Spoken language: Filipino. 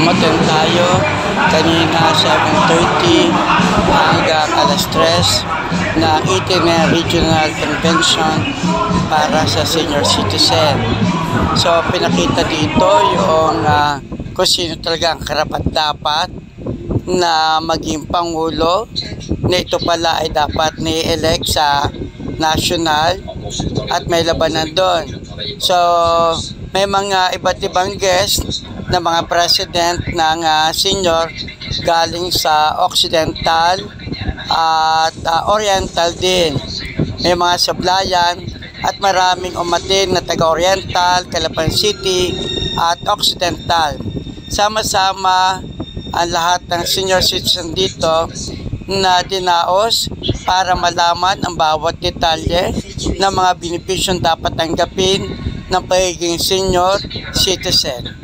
umattend tayo kanina 7:30 hanggang alas 3 ng 18th Regional Convention para sa senior citizen. So pinakita dito yung kung sino talaga ang karapat-dapat na maging Pangulo, na ito pala ay dapat ni-elect sa national at may labanan doon. So may mga iba't ibang guest na mga president ng senior galing sa Occidental at Oriental din. May mga sablayan at maraming umatin na taga-Oriental, Calapan City at Occidental. Sama-sama ang lahat ng senior citizen dito na dinaos para malaman ang bawat detalye ng mga benepisyon dapat tanggapin ng pagiging senior citizen.